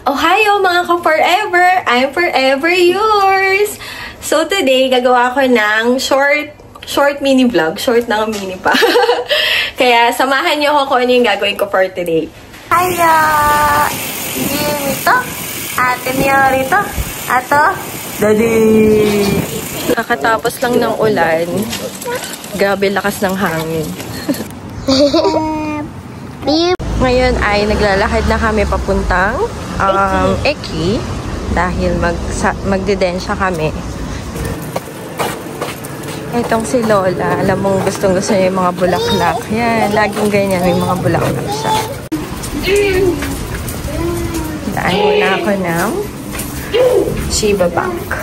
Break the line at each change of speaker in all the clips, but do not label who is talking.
Ohio mga ka-forever! I'm forever yours! So today, gagawa ko ng short mini vlog. Short na mini pa. Kaya samahan niyo ako kung ano yung gagawin ko for today. Hiya! Jimmy to. Ate niya rito. Ato. Daddy! Nakatapos lang ng ulan. Grabe lakas ng hangin. Ngayon ay naglalakad na kami papuntang Eki dahil magdidensya kami. Itong si Lola, alam mong gustong-gusto niya yung mga bulaklak. Yan, laging ganyan, may mga bulaklak siya. Daan muna ako ng Shiba Bank.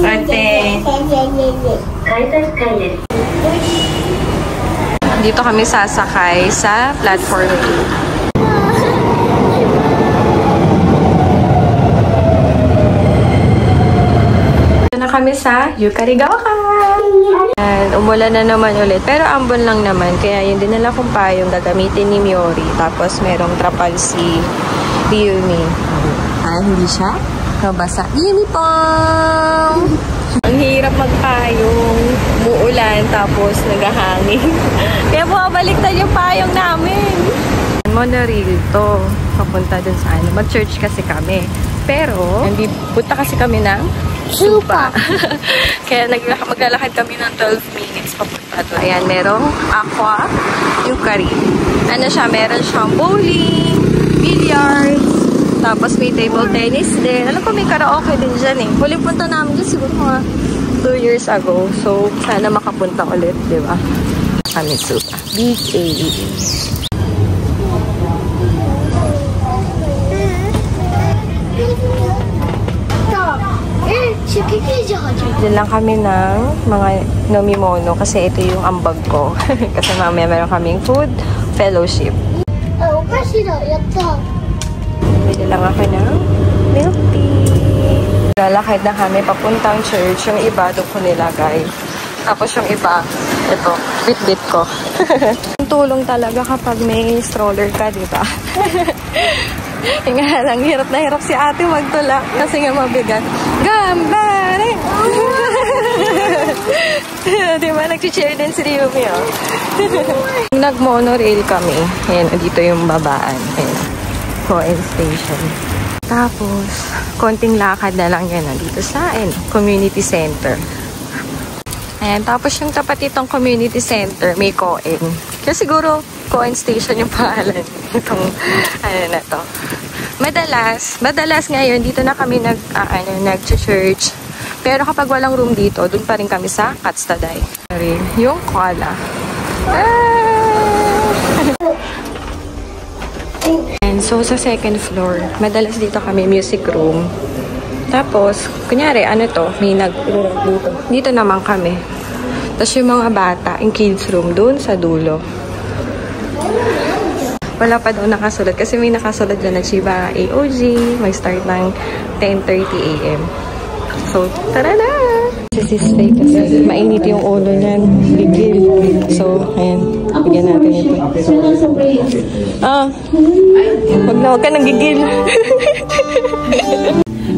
Ate! Dito kami sasakay sa platform 2. Na kami sa Yukarigaoka. Umulan na naman ulit. Pero ambon lang naman. Kaya yung dinala kong payong gagamitin ni Miori. Tapos merong trapal si Ryumi. Hindi siya kabasa. Yumi pong! Ang hirap magpayong. Muulan tapos naghahangin. Kaya bumabaliktad yung payong namin. Monorail to. Papunta dun sa ano. Mag-church kasi kami. Pero, punta kasi kami ng Supa. Kaya maglalakad kami ng 12 minutes papunta doon. Ayan, merong aqua, yukari. Ano siya, meron siyang bowling, billiards, tapos may table tennis din. Alam ko may karaoke din dyan eh. Huling punta namin dyan siguro mga 2 years ago. So, sana makapunta ulit, di ba? Kami Supa. Big A. Diyan lang kami ng mga nomimono kasi ito yung ambag ko. Kasi mamaya meron kaming food fellowship. Bili lang ako ng milk tea. Lalakad na kami papuntang church. Yung iba doon ko nilagay. Tapos yung iba, ito, bit-bit ko. Tulong talaga kapag may stroller ka, diba? Nga lang, hirap na hirap si ate magtulak kasi nga mabigat. Gambare! Diba, nag-cheer din si Ryumi, oh. Nag-monorail kami. Ayan, dito yung babaan. Ayan, Koen Station. Tapos, konting lakad na lang yan, dito sa community center. Ayan, tapos yung tapat itong community center, may Koen. Kaya siguro, Koen Station yung pangalan. Itong, ano na to. Madalas ngayon, dito na kami nag-church. Pero kapag walang room dito, dun pa rin kami sa Katstaday. Yung koala. And so, sa second floor, madalas dito kami music room. Tapos, kunyari, ano to, may dito naman kami. Tapos yung mga bata, yung kids room, dun sa dulo. Wala pa daw nakasulat kasi may nakasulat dyan na Chiba AOG. Mag-start ng 10:30 AM. So, tara na! Si Sisfay kasi mainit yung ulo niyan. Bigil. So, ayan. Bigyan natin ito. Huwag ka nang gigil.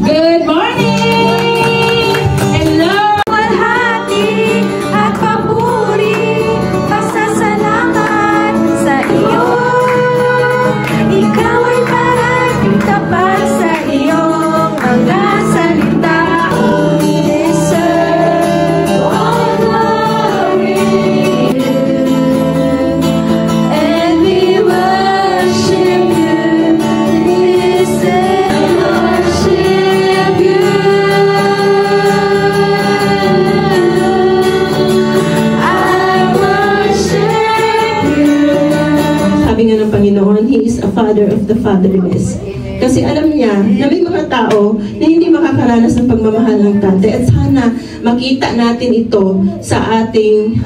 Good morning! Hello! Malhati at papuri, pasasalamat sa iyo. Ikaw ay parang tapat sa iyong mga salita. Deserve all glory. And we worship you. Deserve worship you. I worship you.
Sabi nga ng Panginoon, He is a Father of the fatherless. Kasi alam niya na may mga tao na hindi makakaranas ng pagmamahal ng tatay. At sana makita natin ito sa ating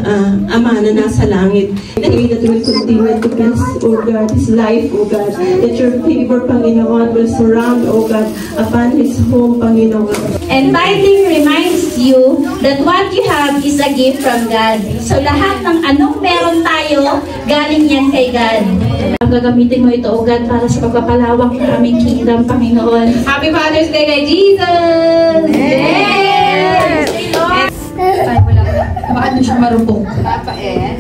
Ama na nasa langit. That we will continue to bless, O God, His life, O God. That your favor, Panginoon, will surround, O God, upon His home, Panginoon.
And tithing reminds you that what you have is a gift from God. So lahat ng anong meron tayo, galing yan kay God. Gagamitin mo ito, O God, para sa pagpapalawak ng aming kingdom, Panginoon. Happy Father's Day kay Jesus!
Yes!
Ay, wala. Maano siya marupok.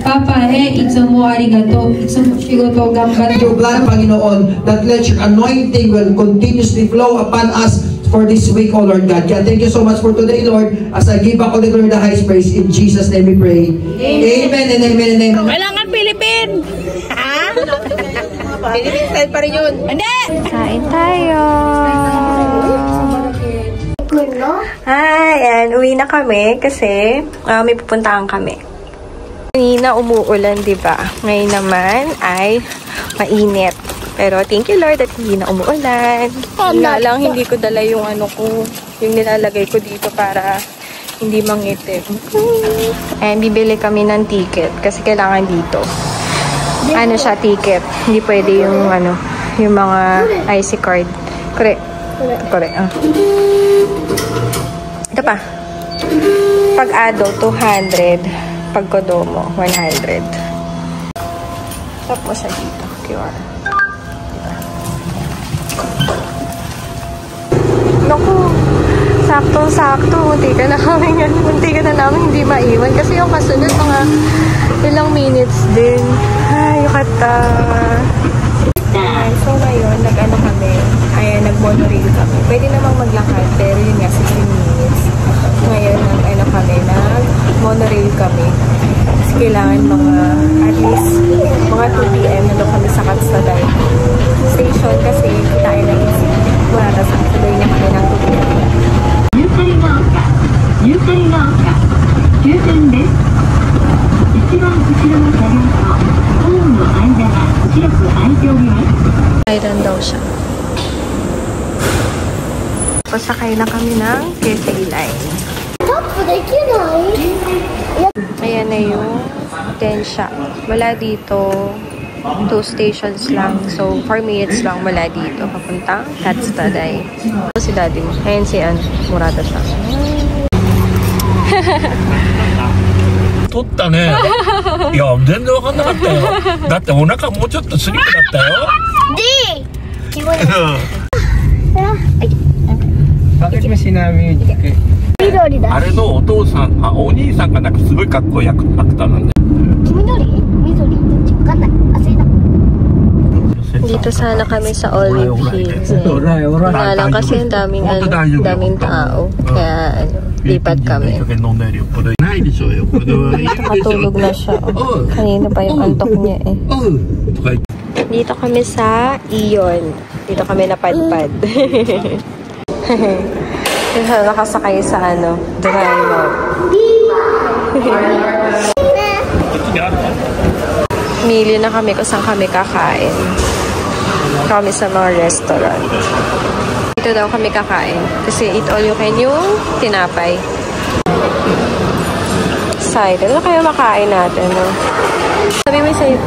Papa, itsumo arigato. Itsumo shigoto gambatte.
Thank you, God, Panginoon, that let your anointing will continuously flow upon us for this week, O Lord God. Kaya thank you so much for today, Lord, as I give back all the glory, the highest praise. In Jesus' name we pray. Amen and amen and amen.
Kailangan Philippine! Ha? Philippine style pa rin yun. Hindi!
Kain tayo! Hi! And uwi na kami kasi may pupuntahan kami. Kanina umuulan, diba? Ngayon naman ay mainit. Pero thank you Lord at hindi na umuulan. Nga lang hindi ko dala yung yung nilalagay ko dito para hindi mangitim. And bibili kami ng ticket kasi kailangan dito. Ano siya, ticket. Hindi pwede yung yung mga IC card. Correct. Ito pa. Pag Ado, 200. Pag Kodomo, 100. Tap mo siya dito. QR. Naku, saktong-sakto. Munti ka na namin hindi maiwan. Kasi yung kasunod, mga ilang minutes din. Ay, kata. Ay, so ngayon, kami. Ayan, nag-monorail kami. Pwede namang maglakad, pero yun nga, 16 minutes. Ngayon, kami, nag-monorail kami. Kasi kailangan at least, mga 2 p.m. nandun kami sa Katsaday Station kasi kitain na easy. Wala, tapos tuloy na kami ng 2 p.m. ゆかりが丘終点です。一番後ろの車両とホームの間が広く空いております。Ayran daw siya. Pasakay na kami ng Cafe Line. Ayan na yung Densha. Wala dito. 2 stations lang. So, 4 minutes lang wala dito. Papuntang Katsudaday. Si daddy mo. Ayan si Murata siya.
取ったね。いや、全然わかんなかったよ。だってお腹もうちょっとスリムだったよ。あれのお父さん、お兄さんがなんかすごいかっこいいアクターなんだよ。
Dito sana kami sa Olive Hills. Wala lang kasi ang daming tao. Kaya lipat kami. Nakatulog na siya. Kanina pa yung antok niya eh. Dito kami sa Ion. Dito kami napadpad. Dito nakasakay sa Doraemon. Mili na kami kung saan kami kakain. Kami sa mga restaurant. Dito daw kami kakain. Kasi eat all you can yung tinapay. Side. Ano kaya makain natin, no? Sabi mo sa'yo.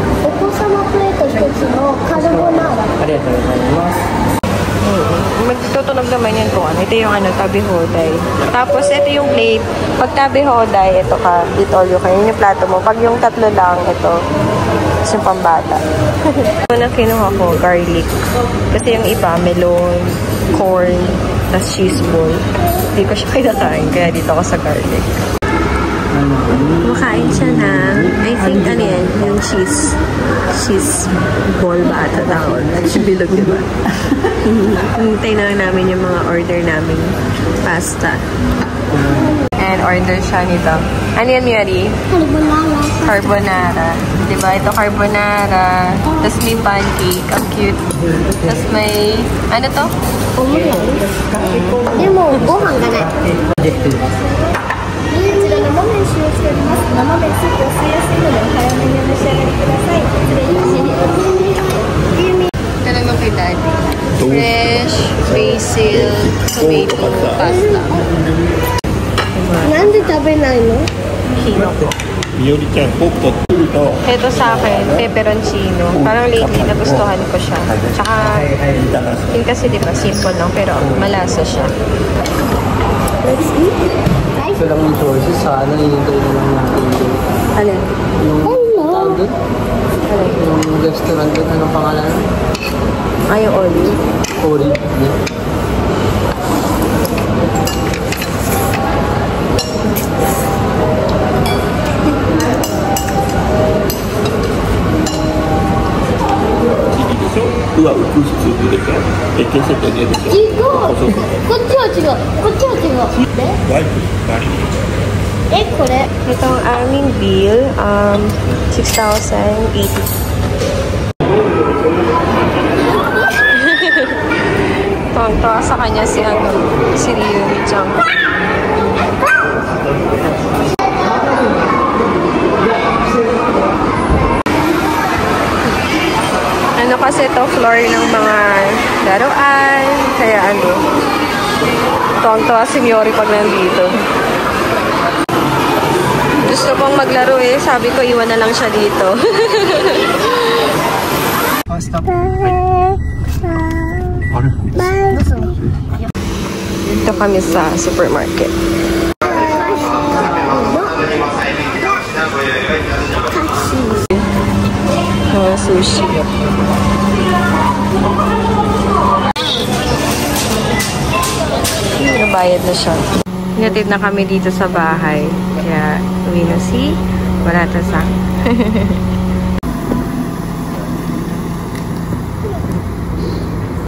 Magtutunog naman yan kung ano. Ito yung tabi hoday. Tapos ito yung plate. Pag tabi hoday, ito ka. Eat all you can. Yun yung plato mo. Pag yung tatlo lang, ito. Yung pambata. Una kinuha ko, garlic. Kasi yung iba, melon, corn, tas cheese ball. Hindi ko siya kinakain, kaya dito ako sa garlic. Makain siya na, I think yung cheese ball ba ata tawag? Bilog, diba? Hintay na lang namin yung mga order namin pasta. And order siya nito. Ano yan, Mary? Carbonara. Diba? Ito carbonara. Tapos may pancake. Ang cute. Tapos may... Ano to? Ito naman kay Daddy. Fresh tomato pasta.
なんで食べないの?
Hino po.
みよりちゃん、ポッと取ると
Ito sa akin, pepperoncino. Parang lately nagustuhan ko siya. Tsaka, yun kasi diba, simple lang, pero malasa siya.
Ito lang yung choices, sana hinintay na lang natin doon.
Alin?
Yung tawag doon? Yung restaurant doon, anong pangalan?
Ay, yung olive.
Olive.
Ito ang aming bill, 6,080. Tuwang-tuwa sa kanya si Ryuri-chan. Ano kasi ito, floor ng mga laruan. Kaya tuwang-tuwa si Miori pag nandito. Gusto kong maglaro eh. Sabi ko, iwan na lang siya dito. Dito kami sa supermarket. Sushi. Nabayad na siya. Hinatid na kami dito sa bahay. Kaya, uwi na si Warata-san.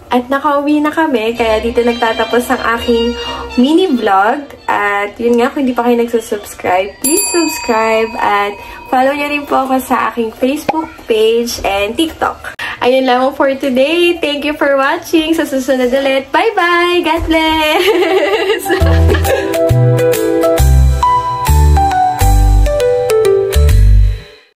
At nakauwi na kami, kaya dito nagtatapos ang aking mini vlog. At yun nga, kung hindi pa kayo nagsusubscribe, please subscribe at follow nyo rin po ako sa aking Facebook page and TikTok. Ayun lang for today. Thank you for watching. Sa susunod ulit. Bye-bye! God bless!